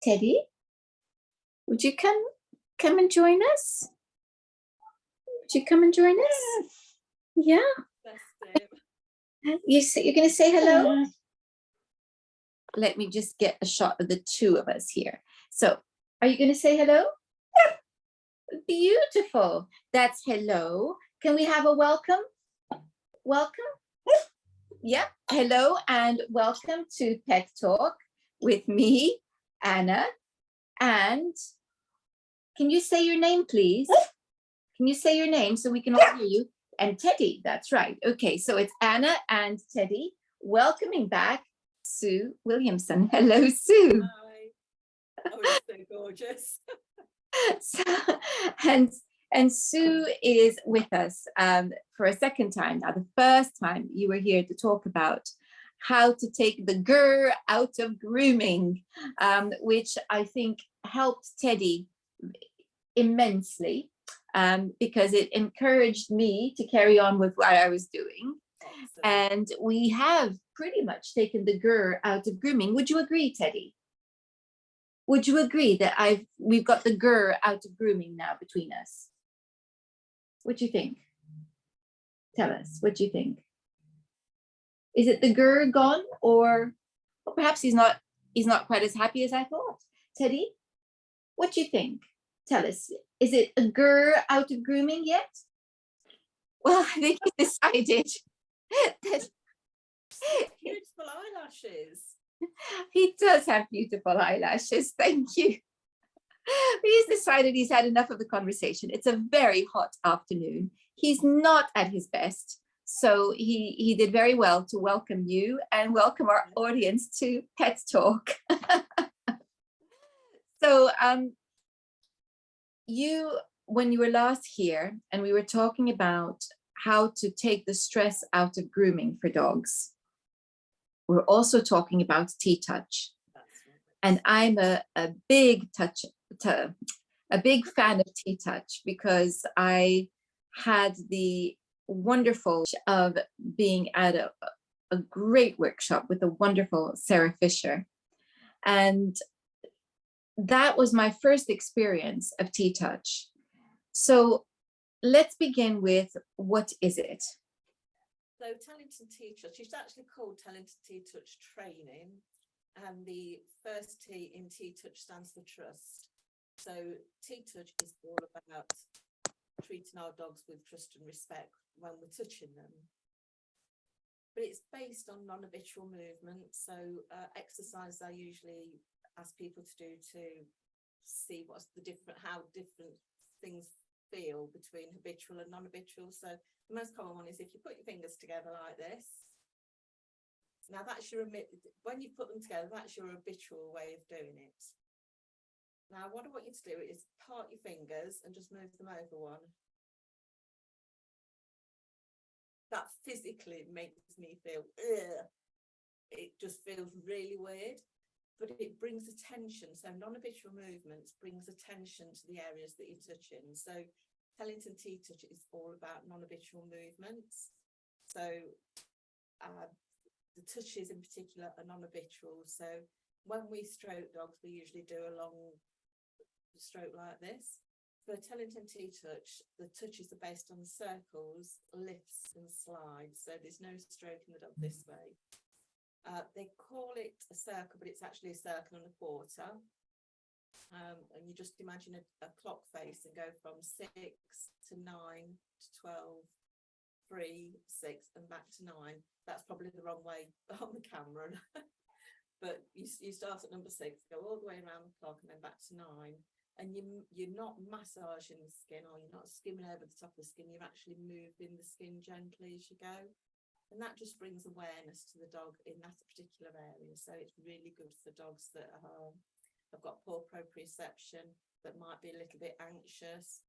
Teddy, would you come and join us? Would you come and join us? Yeah. You're going to say hello? Let me just get a shot of the two of us here. So, are you going to say hello? Beautiful. That's hello. Can we have a welcome? Welcome. Yeah. Hello and welcome to Pet Talk with me, Anna. And can you say your name, please? Can you say your name so we can all hear you? And Teddy, that's right. Okay, so it's Anna and Teddy welcoming back Sue Williamson. Hello, Sue. Hi. Oh, it's so gorgeous. So, and Sue is with us for a second time now. The first time you were here to talk about how to take the grr out of grooming, which I think helped Teddy immensely because it encouraged me to carry on with what I was doing. Excellent. And we have pretty much taken the grr out of grooming. Would you agree, Teddy? Would you agree that we've got the grr out of grooming now between us? What do you think? Tell us, what do you think? Is it the grr gone, or perhaps he's not quite as happy as I thought? Teddy, what do you think? Tell us, is it a grr out of grooming yet? Well, I think he decided that Beautiful eyelashes. He does have beautiful eyelashes, thank you. He's decided he's had enough of the conversation. It's a very hot afternoon. He's not at his best. So he did very well to welcome you and welcome our audience to Pet Talk. So when you were last here and we were talking about how to take the stress out of grooming for dogs, we're also talking about T Touch. And I'm a big fan of T Touch because I had the wonderful of being at a great workshop with the wonderful Sarah Fisher. And that was my first experience of T Touch. So let's begin with, what is it? So Tellington T Touch, it's actually called Tellington T Touch Training, and the first T in T Touch stands for trust. So T Touch is all about treating our dogs with trust and respect when we're touching them. But it's based on non-habitual movement. So exercise I usually ask people to do to see how different things feel between habitual and non-habitual. So the most common one is if you put your fingers together like this. Now that's when you put them together, that's your habitual way of doing it. Now what I want you to do is part your fingers and just move them over one. That physically makes me feel, ugh. It just feels really weird, but it brings attention. So non-habitual movements brings attention to the areas that you're touching. So Tellington T Touch is all about non-habitual movements. So the touches in particular are non-habitual. So when we stroke dogs, we usually do a long stroke like this. For Tellington T Touch, the touches are based on circles, lifts and slides. So there's no stroking the dog this way. They call it a circle, but it's actually a circle and a quarter. And you just imagine a clock face and go from 6 to 9 to 12, 3, 6 and back to 9. That's probably the wrong way on the camera. But you start at number 6, go all the way around the clock and then back to 9. And you're not massaging the skin, or you're not skimming over the top of the skin. You're actually moving the skin gently as you go. And that just brings awareness to the dog in that particular area. So it's really good for dogs that have got poor proprioception, that might be a little bit anxious.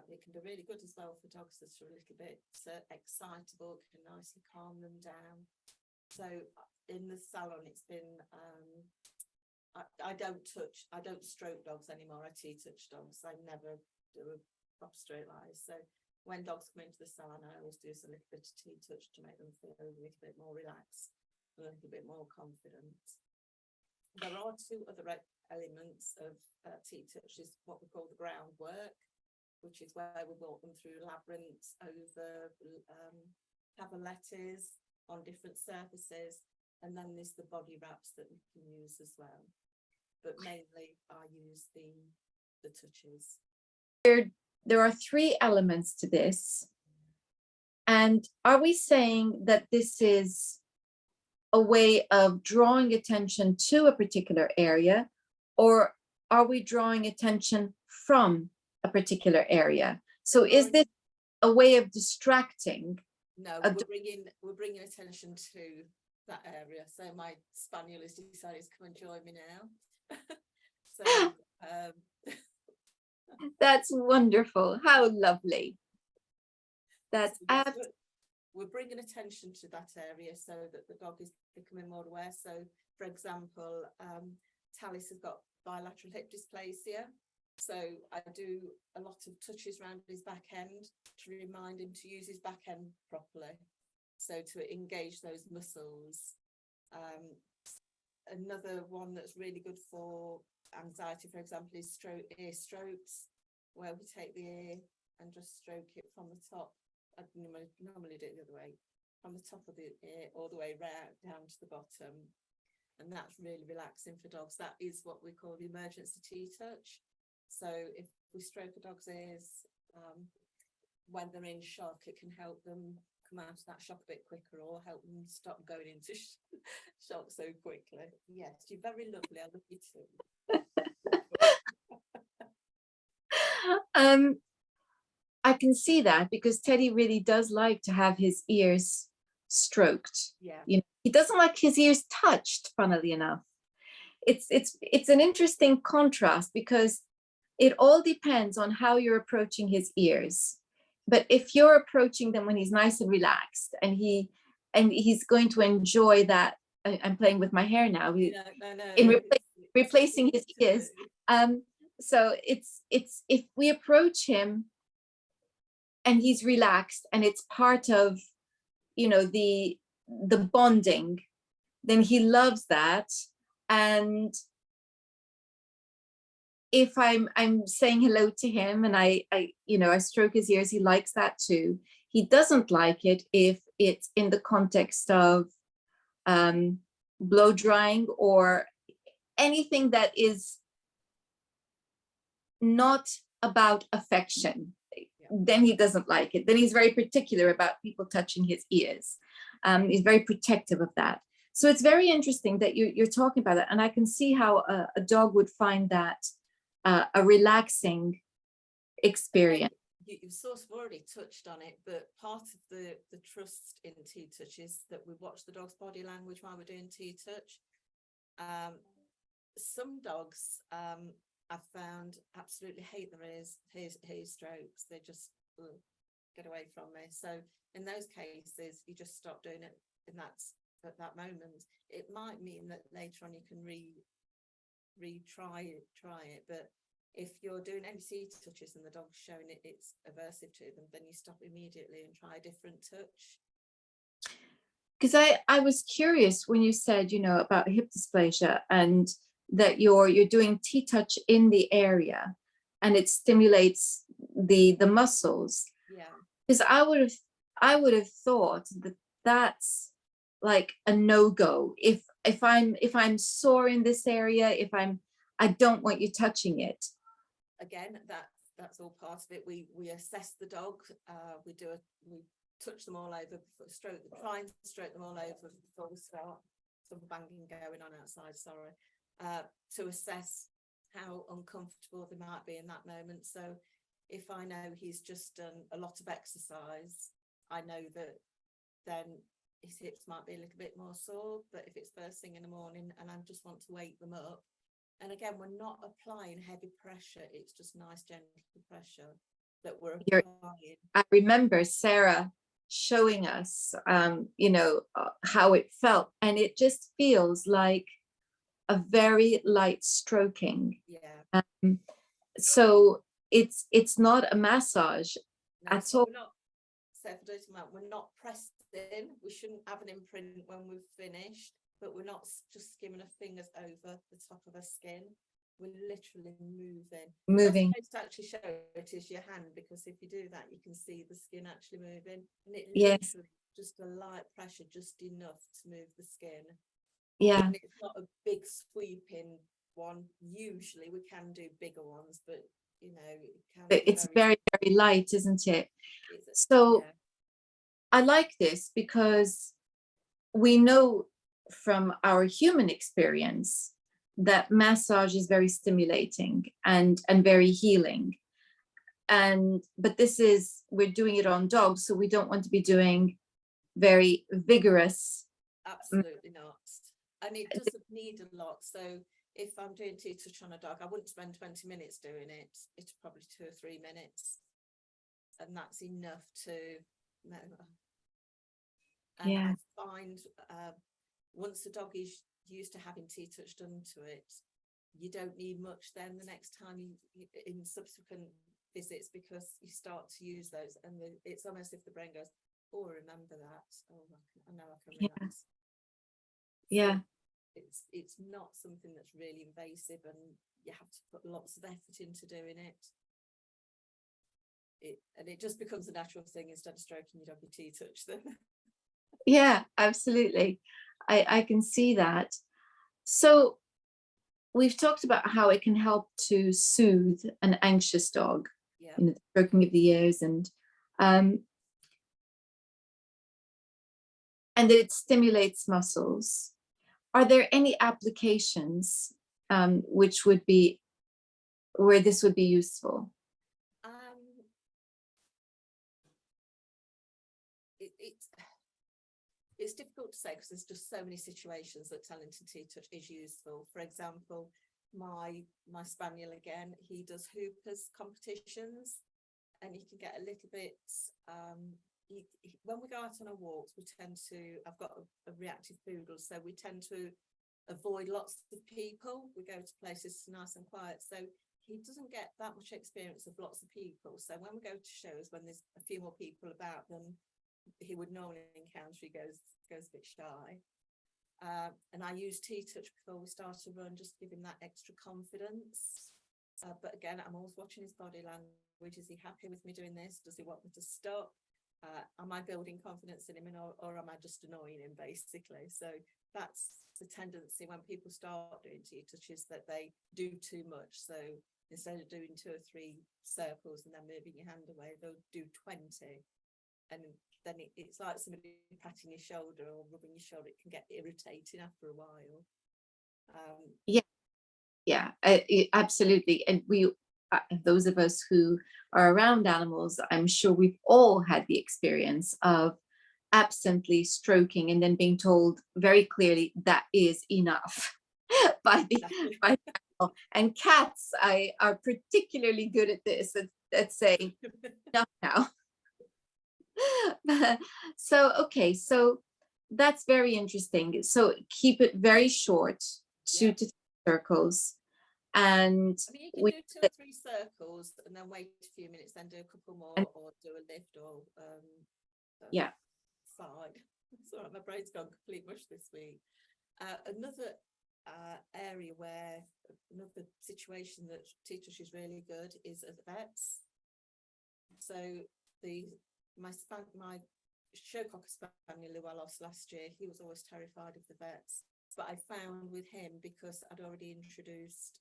It can be really good as well for dogs that are a little bit excitable. It can nicely calm them down. So in the salon, it's been, I don't stroke dogs anymore. I T-touch dogs. I never do a proper stroke line. So when dogs come into the salon, I always do a little bit of T-touch to make them feel a little bit more relaxed, a little bit more confident. There are 2 other elements of T Touch is what we call the groundwork, which is where we walk them through labyrinths over cavalettes on different surfaces, and then there's the body wraps that we can use as well. But mainly I use the touches. There are 3 elements to this. And are we saying that this is a way of drawing attention to a particular area, or are we drawing attention from a particular area? So is this a way of distracting? No, we're bringing attention to that area. So my spaniel has decided to come and join me now. So that's wonderful. How lovely. That's we're bringing attention to that area so that the dog is becoming more aware. So, for example, Talis has got bilateral hip dysplasia. So I do a lot of touches around his back end to remind him to use his back end properly. So to engage those muscles. Another one that's really good for anxiety, for example, is ear strokes, where we take the ear and just stroke it from the top. I normally do it the other way, from the top of the ear all the way round down to the bottom. And that's really relaxing for dogs. That is what we call the emergency T touch. So if we stroke a dog's ears when they're in shock, it can help them come out of that shock a bit quicker, or help them stop going into shock so quickly. Yes, you're very lovely. I love you too. I can see that, because Teddy really does like to have his ears stroked. Yeah. You know, he doesn't like his ears touched, funnily enough. It's an interesting contrast, because it all depends on how you're approaching his ears. But if you're approaching them when he's nice and relaxed, and he's going to enjoy that. I'm playing with my hair now. In replacing his ears. So it's if we approach him and he's relaxed, and it's part of, you know, the bonding, then he loves that. And if I'm saying hello to him and I stroke his ears, he likes that too. He doesn't like it if it's in the context of blow drying or anything that is not about affection. Then he doesn't like it. Then he's very particular about people touching his ears. He's very protective of that. So it's very interesting that you're talking about that. And I can see how a dog would find that a relaxing experience. You've sort of already touched on it, but part of the trust in T Touch is that we watch the dog's body language while we're doing T Touch. Some dogs I've found absolutely hate their ear strokes. They just get away from me. So in those cases, you just stop doing it, and that's at that moment. It might mean that later on you can retry it, but if you're doing any T touches and the dog's showing it's aversive to them, then you stop immediately and try a different touch. Because I was curious when you said, you know, about hip dysplasia, and that you're doing T touch in the area and it stimulates the muscles. Yeah. Because I would have thought that that's like a no-go. If I'm sore in this area, I don't want you touching it. Again, that's all part of it. We assess the dog. We touch them all over, try and stroke them all over before we start. Some banging going on outside, sorry. To assess how uncomfortable they might be in that moment. So if I know he's just done a lot of exercise, I know that then his hips might be a little bit more sore. But if it's first thing in the morning and I just want to wake them up, and again, we're not applying heavy pressure, it's just nice gentle pressure that we're applying. I remember Sarah showing us how it felt, and it just feels like a very light stroking. Yeah. So it's not a massage at all. We're not pressed in. We shouldn't have an imprint when we've finished, but we're not just skimming our fingers over the top of her skin. we're literally moving. moving. Best place to actually show it is your hand, because if you do that, you can see the skin actually moving, and it Yes. literally just a light pressure, just enough to move the skin. Yeah. And it's not a big sweeping one. Usually we can do bigger ones, but you know, it can be It's very, very light, isn't it? So yeah. I like this because we know from our human experience that massage is very stimulating and very healing. But this is, we're doing it on dogs, so we don't want to be doing very vigorous. Absolutely not. And it doesn't need a lot. So if I'm doing T Touch on a dog, I wouldn't spend 20 minutes doing it. It's probably 2 or 3 minutes. And that's enough to know. And Yeah. I find once the dog is used to having T Touch done to it, you don't need much then the next time you in subsequent visits, because you start to use those, and it's almost if the brain goes, oh, remember that. Oh, I know I can relax. Yeah. So it's not something that's really invasive, and you have to put lots of effort into doing it. And it just becomes a natural thing instead of stroking your dog with T Touch then. Yeah, absolutely. I can see that. So we've talked about how it can help to soothe an anxious dog, Yeah. the stroking of the ears, and that it stimulates muscles. Are there any applications which would be where this would be useful? It's difficult to say, because there's just so many situations that Tellington T Touch is useful. For example, my spaniel, again, he does hoopers competitions, and he can get a little bit when we go out on our walks, we tend to, I've got a reactive poodle, so we tend to avoid lots of people. We go to places nice and quiet, so he doesn't get that much experience of lots of people. So when we go to shows, when there's a few more people about than he would normally encounter, he goes a bit shy. And I use T Touch before we start to run, just to give him that extra confidence. But again, I'm always watching his body language. Is he happy with me doing this? Does he want me to stop? Am I building confidence in him, or am I just annoying him, basically? So that's the tendency when people start doing T Touches, that they do too much. So instead of doing 2 or 3 circles and then moving your hand away, they'll do 20. And then it's like somebody patting your shoulder or rubbing your shoulder. It can get irritating after a while. Yeah, absolutely. And we, those of us who are around animals, I'm sure we've all had the experience of absently stroking and then being told very clearly that is enough by the animal. And cats, are particularly good at this, at saying enough now. So okay, so that's very interesting. So keep it very short, 2 to 3 circles, and I mean, you can do 2 or 3 circles and then wait a few minutes, then do a couple more, or do a lift, or side. Sorry, my brain's gone complete mush this week. Another area where, another situation that T Touch is really good is at the vets. So my show cocker spaniel who I lost last year, he was always terrified of the vets. But I found with him, because I'd already introduced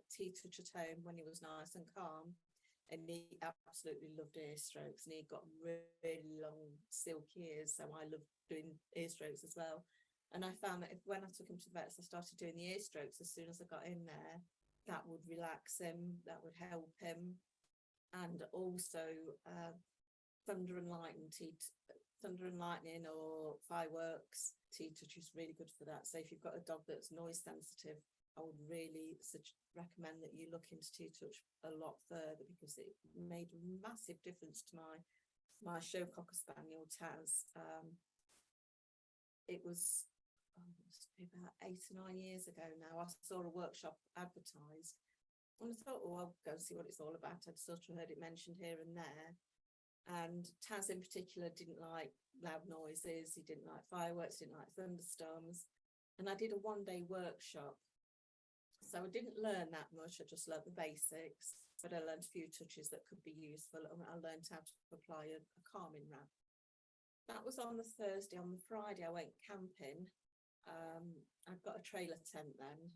T Touch at home when he was nice and calm, and he absolutely loved ear strokes, and he got really long silky ears, so I loved doing ear strokes as well. And I found that when I took him to the vets, I started doing the ear strokes as soon as I got in there. That would relax him, that would help him. And also thunder and lightning or fireworks, T Touch is really good for that. So if you've got a dog that's noise sensitive, I would really recommend that you look into T Touch a lot further, because it made a massive difference to my show cocker spaniel Taz. It was about 8 or 9 years ago now. I saw a workshop advertised, and I thought, oh, I'll go and see what it's all about. I'd sort of heard it mentioned here and there. And Taz in particular didn't like loud noises, he didn't like fireworks, didn't like thunderstorms. And I did a 1-day workshop. So So I didn't learn that much. I just learned the basics, but I learned a few touches that could be useful, and I learned how to apply a calming wrap. That was on the Thursday. On the Friday, I went camping. I've got a trailer tent then,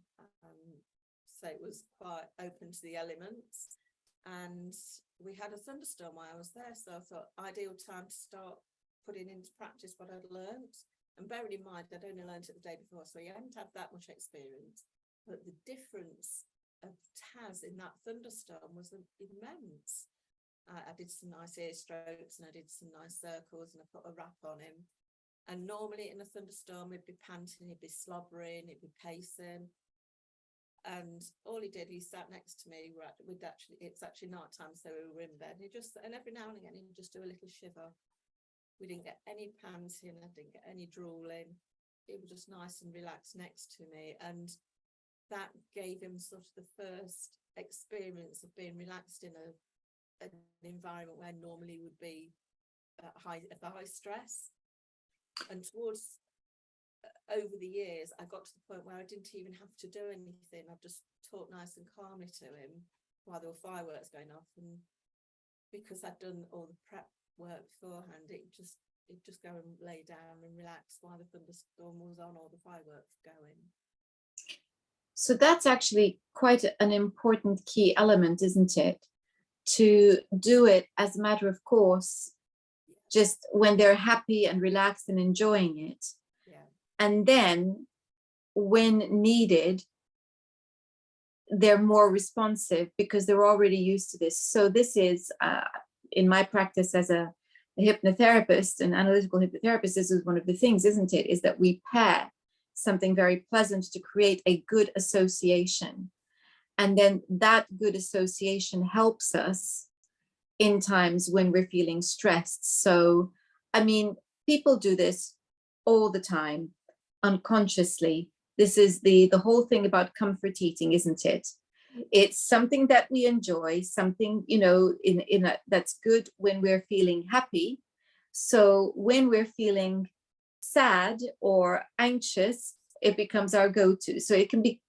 so it was quite open to the elements. And we had a thunderstorm while I was there, so I thought ideal time to start putting into practice what I'd learnt. And bearing in mind, I'd only learnt it the day before, so you hadn't had that much experience. But the difference of Taz in that thunderstorm was immense. I did some nice ear strokes and I did some nice circles and I put a wrap on him. And normally in a thunderstorm, he'd be panting, he'd be slobbering, he'd be pacing. And all he did, he sat next to me. It's actually night time, so we were in bed. And every now and again, he'd just do a little shiver. We didn't get any panting, I didn't get any drooling. It was just nice and relaxed next to me. And that gave him sort of the first experience of being relaxed in an environment where normally would be high stress. And towards over the years, I got to the point where I didn't even have to do anything. I just talked nice and calmly to him while there were fireworks going off, and because I'd done all the prep work beforehand, it just go and lay down and relax while the thunderstorm was on or the fireworks going. So that's actually quite an important key element, isn't it? To do it as a matter of course, just when they're happy and relaxed and enjoying it. Yeah. And then when needed, they're more responsive because they're already used to this. So this is, in my practice as a hypnotherapist, an analytical hypnotherapist, this is one of the things, isn't it, is that we pair something very pleasant to create a good association. And then that good association helps us in times when we're feeling stressed. So, I mean, people do this all the time, unconsciously. This is the whole thing about comfort eating, isn't it? It's something that we enjoy, something, that's good when we're feeling happy. So when we're feeling sad or anxious, it becomes our go-to. So it can be,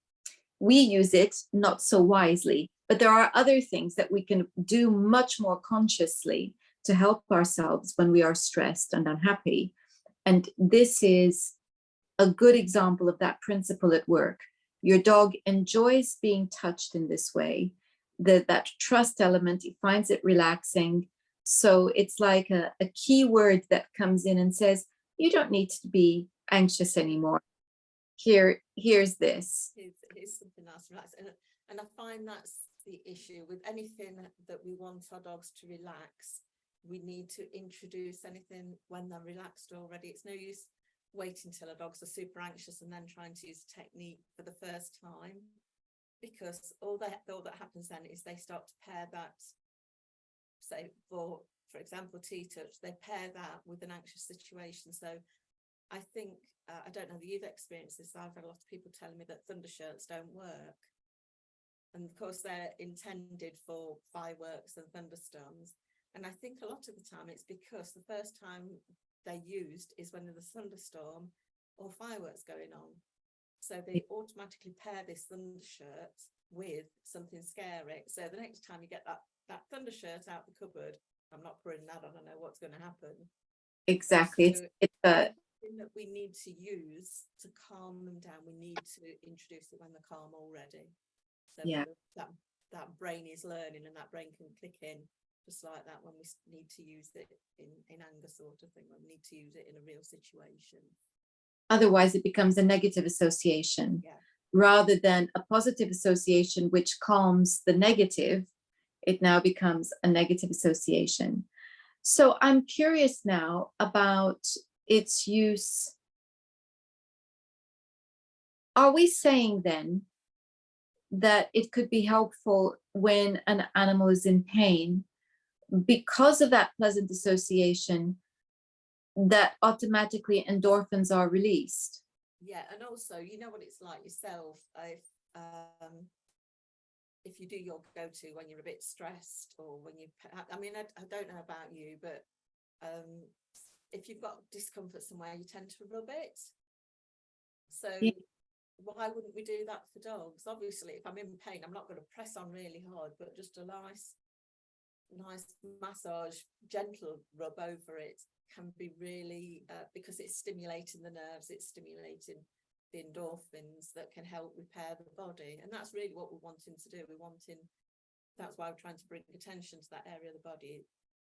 we use it not so wisely, but there are other things that we can do much more consciously to help ourselves when we are stressed and unhappy. And this is a good example of that principle at work. Your dog enjoys being touched in this way, that trust element, he finds it relaxing. So it's like a key word that comes in and says, you don't need to be anxious anymore. Here's this. Here's something else relaxed. And I find that's the issue with anything that we want our dogs to relax. We need to introduce anything when they're relaxed already. It's no use waiting till our dogs are super anxious and then trying to use technique for the first time, because all that happens then is they start to pair that, say for example T Touch, they pair that with an anxious situation. So I think I don't know that you've experienced this. I've had a lot of people telling me that thunder shirts don't work, and of course they're intended for fireworks and thunderstorms. And I think a lot of the time it's because the first time they're used is when there's a thunderstorm or fireworks going on. So they automatically pair this thunder shirt with something scary. So the next time you get that thunder shirt out the cupboard, I'm not putting that on, I know what's going to happen. Exactly. So it's that we need to use to calm them down. We need to introduce it when they're calm already. So yeah. that brain is learning, and that brain can click in just like that when we need to use it in anger sort of thing, when we need to use it in a real situation. Otherwise it becomes a negative association, yeah, rather than a positive association which calms the negative. It now becomes a negative association. So I'm curious now about its use. Are we saying then that it could be helpful when an animal is in pain because of that pleasant association, that automatically endorphins are released? Yeah, and also, you know what it's like yourself, if you do your go-to when you're a bit stressed, or when you, I mean, I don't know about you, but if you've got discomfort somewhere, you tend to rub it. So Yeah. why wouldn't we do that for dogs? Obviously, if I'm in pain, I'm not going to press on really hard, but just a nice massage, gentle rub over it can be really, because it's stimulating the nerves, it's stimulating the endorphins that can help repair the body. And that's really what we're wanting to do. That's why we're trying to bring attention to that area of the body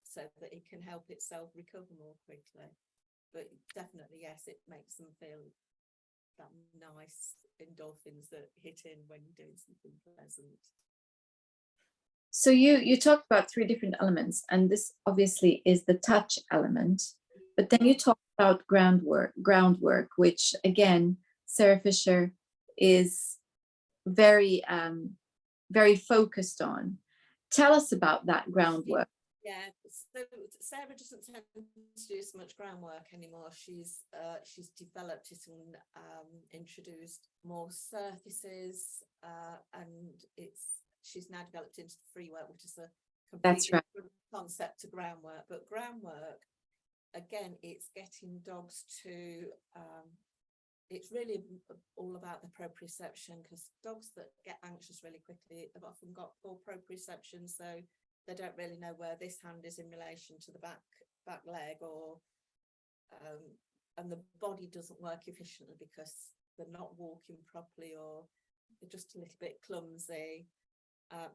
so that it can help itself recover more quickly. But definitely, yes, it makes them feel that nice endorphins that hit in when you're doing something pleasant. So you talked about 3 different elements, and this obviously is the touch element, but then you talked about groundwork, which again, Sarah Fisher is very very focused on. Tell us about that groundwork. Yeah, so Sarah doesn't tend to do so much groundwork anymore. She's developed it and introduced more surfaces, and she's now developed into free work, which is a completely different concept to groundwork. But groundwork, again, it's getting dogs to it's really all about the proprioception, because dogs that get anxious really quickly have often got poor proprioception, so they don't really know where this hand is in relation to the back leg, or and the body doesn't work efficiently because they're not walking properly, or they're just a little bit clumsy.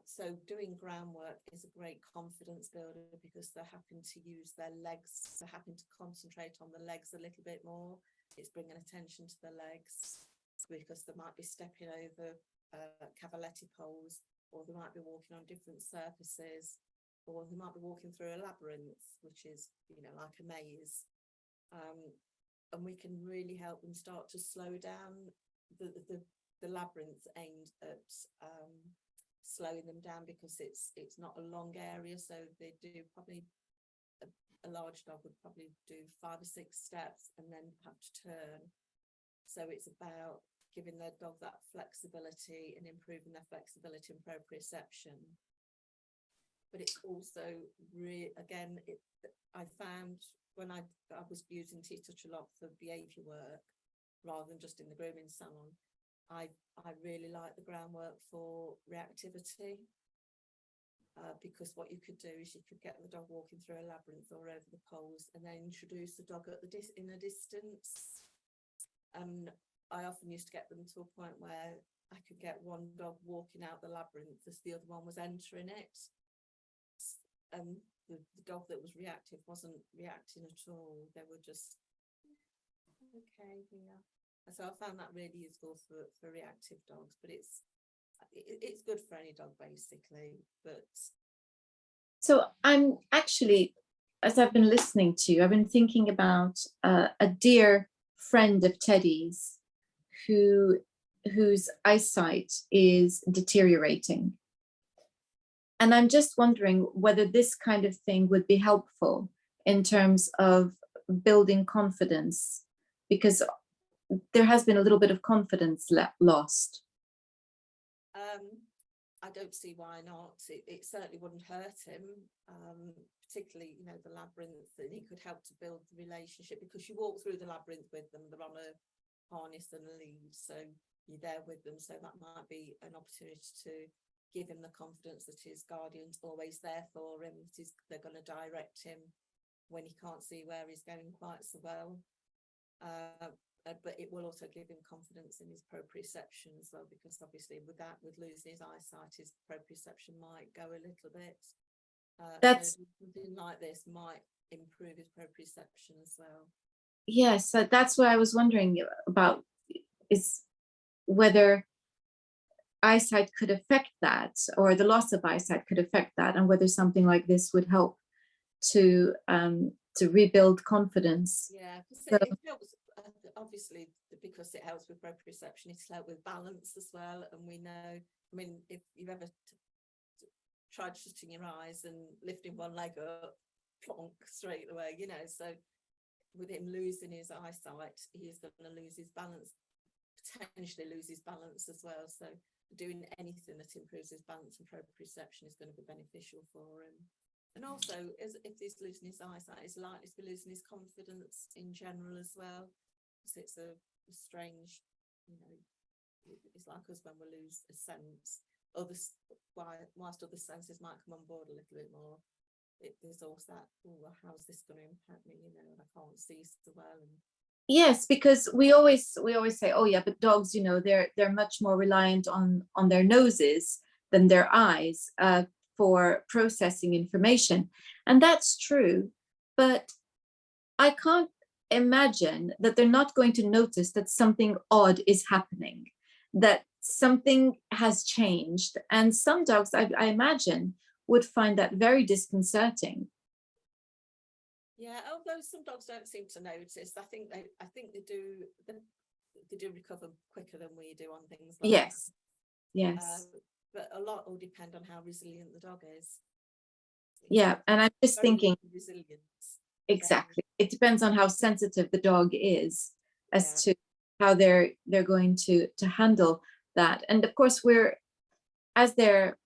So doing groundwork is a great confidence builder, because they're having to use their legs, they're having to concentrate on the legs a little bit more. It's bringing attention to the legs, because they might be stepping over cavaletti poles, or they might be walking on different surfaces, or they might be walking through a labyrinth, which is, like a maze. And we can really help them start to slow down. The labyrinth aimed at slowing them down, because it's not a long area, so they do probably a large dog would probably do 5 or 6 steps and then have to turn. So it's about giving their dog that flexibility and improving their flexibility and proprioception. But it's also again, I found when I was using T Touch a lot for behaviour work rather than just in the grooming salon, I really like the groundwork for reactivity. Because what you could do is you could get the dog walking through a labyrinth or over the poles, and then introduce the dog at in a distance. And I often used to get them to a point where I could get one dog walking out the labyrinth as the other one was entering it, and the dog that was reactive wasn't reacting at all. They were just okay, yeah. So I found that really useful for reactive dogs, but it's good for any dog basically. But so I'm actually, as I've been listening to you, I've been thinking about a dear friend of Teddy's whose eyesight is deteriorating, and I'm just wondering whether this kind of thing would be helpful in terms of building confidence, because there has been a little bit of confidence lost. I don't see why not. It certainly wouldn't hurt him, particularly, the labyrinth, and he could help to build the relationship, because you walk through the labyrinth with them. They're on a harness and a lead, so you're there with them. So that might be an opportunity to give him the confidence that his guardian's always there for him, that they're going to direct him when he can't see where he's going quite so well. But it will also give him confidence in his proprioception as well, because obviously with losing his eyesight, his proprioception might go a little bit. So something like this might improve his proprioception as well. Yes, so that's what I was wondering about, is whether eyesight could affect that, or the loss of eyesight could affect that, and whether something like this would help to rebuild confidence. Yeah, so, it helps, obviously, because it helps with proprioception. It's helped with balance as well. And we know, if you've ever tried shutting your eyes and lifting one leg up, plonk, straight away, so with him losing his eyesight, he is going to lose his balance, potentially lose his balance as well. So doing anything that improves his balance and proprioception is going to be beneficial for him. And also, if he's losing his eyesight, he's likely to be losing his confidence in general as well, because it's a strange, it's like us when we lose a sense. Others, whilst other senses might come on board a little bit more, there's also that, oh, how's this going to impact me? You know, and I can't see so well. And Yes, because we always say, oh yeah, but dogs, you know, they're much more reliant on their noses than their eyes for processing information, and that's true. But I can't imagine that they're not going to notice that something odd is happening, that something has changed, and some dogs, I imagine, would find that very disconcerting. yeah, although some dogs don't seem to notice, I think they do recover quicker than we do on things like Yes, that. yes. But a lot will depend on how resilient the dog is. Yeah, and I'm just Very thinking, little resilience. So exactly. It depends on how sensitive the dog is as yeah, to how they're going to handle that. And of course, we're as their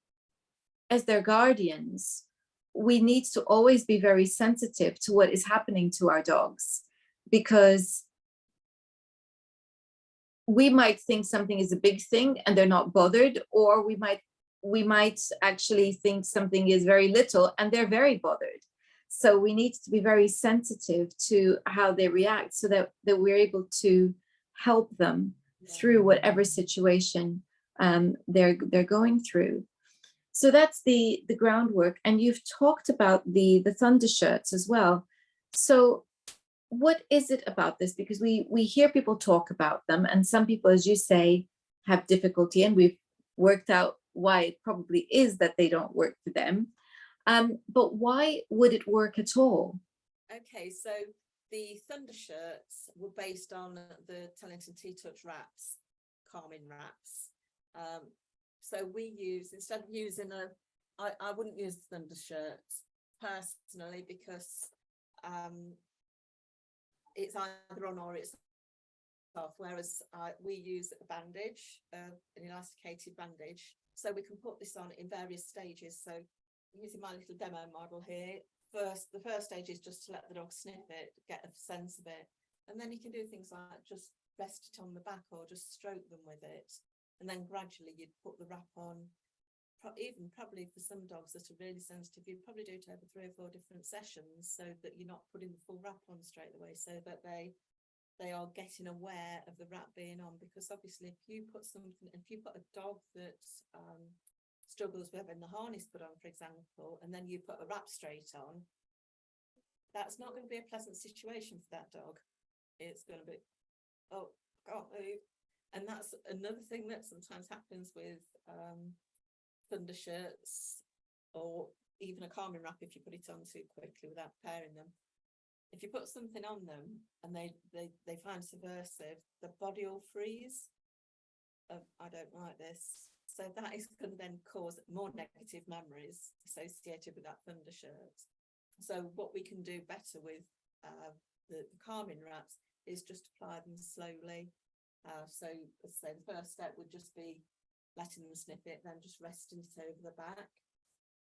guardians, we need to always be very sensitive to what is happening to our dogs, because we might think something is a big thing and they're not bothered, or we might actually think something is very little and they're very bothered. So we need to be very sensitive to how they react, so that we're able to help them yeah, through whatever situation they're going through. So that's the groundwork. And you've talked about the thunder shirts as well. So what is it about this? Because we hear people talk about them, and some people, as you say, have difficulty, and we've worked out why it probably is that they don't work for them. But why would it work at all? okay. So the Thunder shirts were based on the Tellington T Touch wraps, calming wraps. So we use, instead of using I wouldn't use the Thunder shirts personally, because it's either on or it's off, whereas we use a bandage, an elasticated bandage, so we can put this on in various stages. So using my little demo model here, the first stage is just to let the dog sniff it, get a sense of it, and then you can do things like just rest it on the back or just stroke them with it, and then gradually you'd put the wrap on. Even probably for some dogs that are really sensitive, you'd probably do it over 3 or 4 different sessions, so that you're not putting the full wrap on straight away, so that they are getting aware of the wrap being on. Because obviously if you put a dog that struggles with having the harness put on, for example, and then you put a wrap straight on, that's not going to be a pleasant situation for that dog. It's going to be, oh, can't move. And that's another thing that sometimes happens with Thunder shirts, or even a calming wrap, if you put it on too quickly without preparing them. If you put something on them and they find subversive, the body will freeze. I don't like this. So that is going to then cause more negative memories associated with that Thunder shirt. So what we can do better with the calming wraps is just apply them slowly. So as I say, the first step would just be letting them sniff it, then just resting it over the back,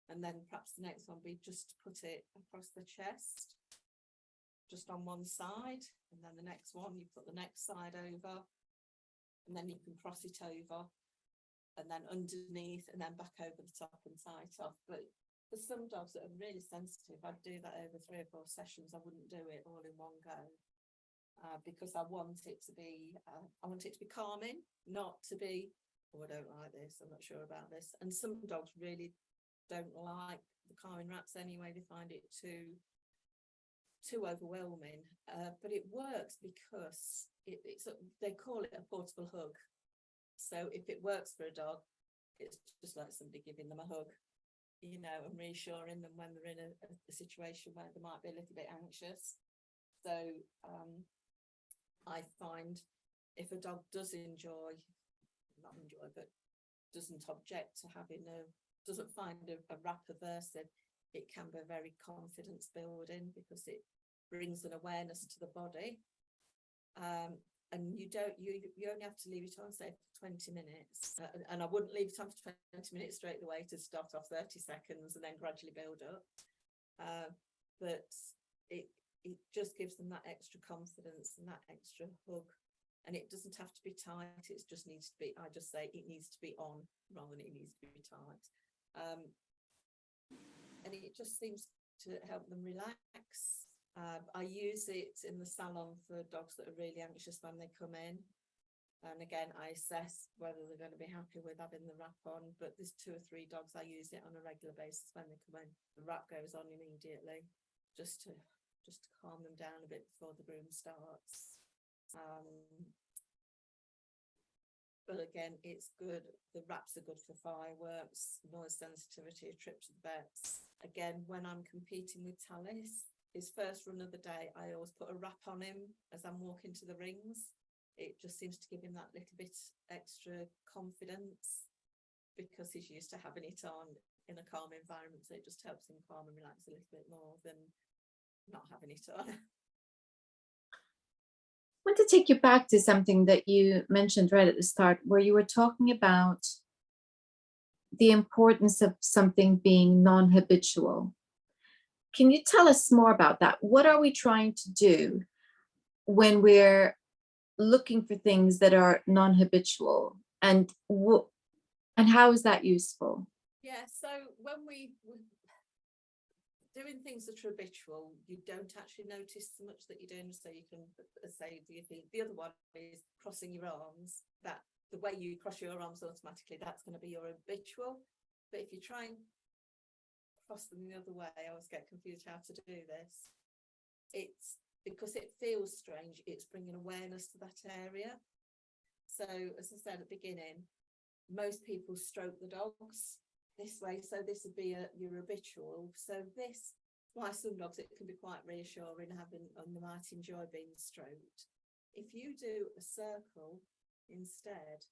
and then perhaps the next one would be just to put it across the chest, just on one side, and then the next one you put the next side over, and then you can cross it over, and then underneath, and then back over the top and side off. But for some dogs that are really sensitive, I'd do that over 3 or 4 sessions. I wouldn't do it all in one go, because I want it to be calming, not to be, oh, I don't like this, I'm not sure about this. And some dogs really don't like the calming wraps anyway. They find it too overwhelming, but it works because they call it a portable hug. So if it works for a dog, it's just like somebody giving them a hug, you know, and reassuring them when they're in a situation where they might be a little bit anxious. So I find if a dog doesn't object to doesn't find a wrap aversive, it can be very confidence building, because it brings an awareness to the body. And you only have to leave it on, say, for 20 minutes. And I wouldn't leave it on for 20 minutes straight away, to start off 30 seconds and then gradually build up. But it just gives them that extra confidence and that extra hug and it doesn't have to be tight. It just needs to be, I just say it needs to be on rather than it needs to be tight. And it just seems to help them relax. I use it in the salon for dogs that are really anxious when they come in. And again, I assess whether they're going to be happy with having the wrap on. But there's 2 or 3 dogs I use it on a regular basis when they come in. The wrap goes on immediately, just to calm them down a bit before the groom starts. But again, it's good. The wraps are good for fireworks, noise sensitivity, a trip to the vets. Again, when I'm competing with Talis, his first run of the day, I always put a wrap on him as I'm walking to the rings. It just seems to give him that little bit extra confidence because he's used to having it on in a calm environment. So it just helps him calm and relax a little bit more than not having it on. I want to take you back to something that you mentioned right at the start, where you were talking about the importance of something being non-habitual. Can you tell us more about that? What are we trying to do when we're looking for things that are non-habitual, and how is that useful? Yeah, so when we're doing things that are habitual, you don't actually notice so much that you're doing. So you can say, do you think the other one is crossing your arms, that the way you cross your arms automatically, that's going to be your habitual. But if you try and cross them the other way, I always get confused how to do this. It's because it feels strange, it's bringing awareness to that area. So as I said at the beginning, most people stroke the dogs this way, so this would be your habitual. So this, why some dogs it can be quite reassuring having, and they might enjoy being stroked. If you do a circle instead,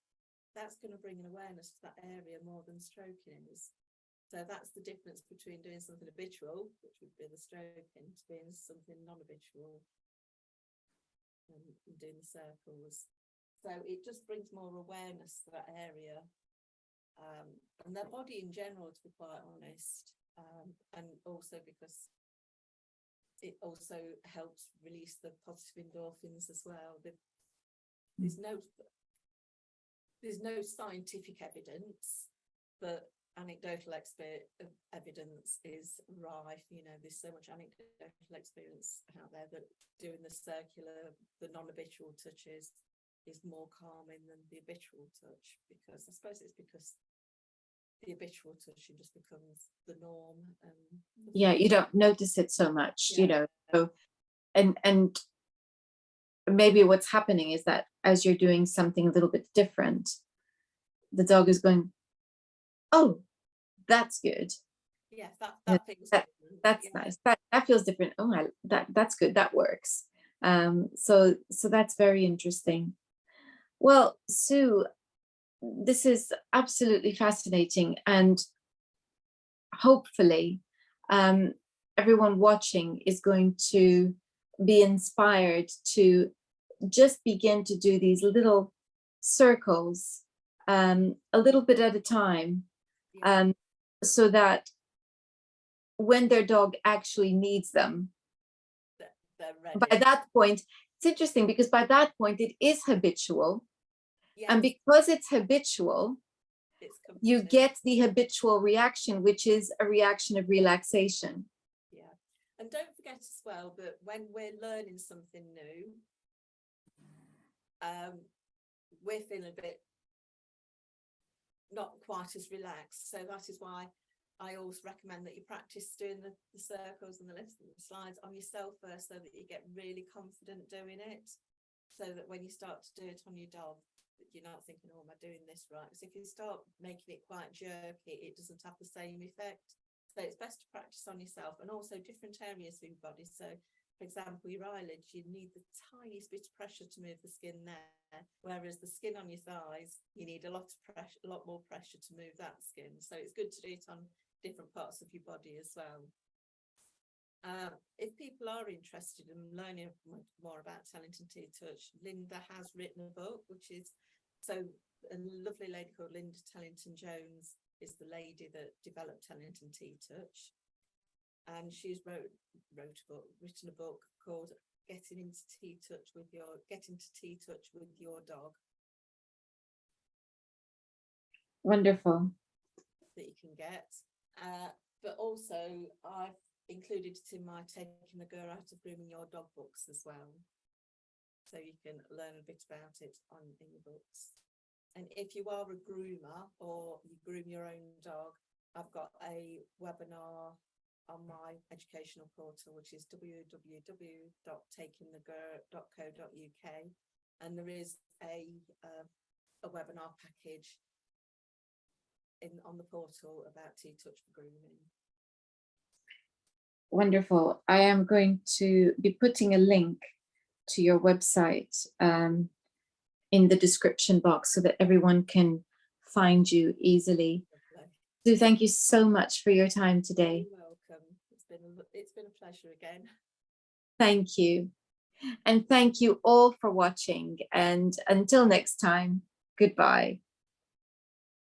that's going to bring an awareness to that area more than stroking is. So that's the difference between doing something habitual, which would be the stroking, to being something non-habitual and doing the circles. So it just brings more awareness to that area. And their body in general, to be quite honest, and also because it also helps release the positive endorphins as well. There's no scientific evidence, but anecdotal evidence is rife. You know, there's so much anecdotal experience out there that doing the circular, the non-habitual touches is more calming than the habitual touch, because I suppose it's because the habitual touching just becomes the norm. And Yeah, you don't notice it so much, yeah. You know. So, and maybe what's happening is that as you're doing something a little bit different, the dog is going, oh, that's good. Yeah, that feels That, different. that's Yeah. nice. That feels different. Oh, that's good. That works. So that's very interesting. Well, Sue, this is absolutely fascinating, and hopefully, everyone watching is going to be inspired to just begin to do these little circles, a little bit at a time, Yeah. so that when their dog actually needs them, They're by ready. that point, it's interesting because by that point it is habitual. Yes, And because it's habitual, it's you comforting. get the habitual reaction, which is a reaction of relaxation. Yeah. And don't forget as well that when we're learning something new, we're feeling a bit not quite as relaxed. So that is why I always recommend that you practice doing the circles and the lifts and the slides on yourself first, so that you get really confident doing it, so that when you start to do it on your dog, you're not thinking, oh, am I doing this right? Because if you start making it quite jerky, it doesn't have the same effect. So it's best to practice on yourself, and also different areas of your body. So for example, your eyelids, you need the tiniest bit of pressure to move the skin there, whereas the skin on your thighs, you need a lot of pressure, a lot more pressure to move that skin. So it's good to do it on different parts of your body as well. If people are interested in learning more about Tellington T Touch, Linda has written a book, which is, so a lovely lady called Linda Tellington Jones is the lady that developed Tellington T Touch, and she's written a book called getting into T Touch with your dog Wonderful. that you can get. But also I've included it in my Taking the Girl Out of Grooming Your Dog books as well. So you can learn a bit about it in the books. And if you are a groomer or you groom your own dog, I've got a webinar on my educational portal, which is www.takingthegirl.co.uk, and there is a webinar package on the portal about T Touch for grooming. Wonderful. I am going to be putting a link to your website in the description box so that everyone can find you easily. Lovely. So thank you so much for your time today. You're welcome. It's been a pleasure again. Thank you. And thank you all for watching. And until next time, goodbye.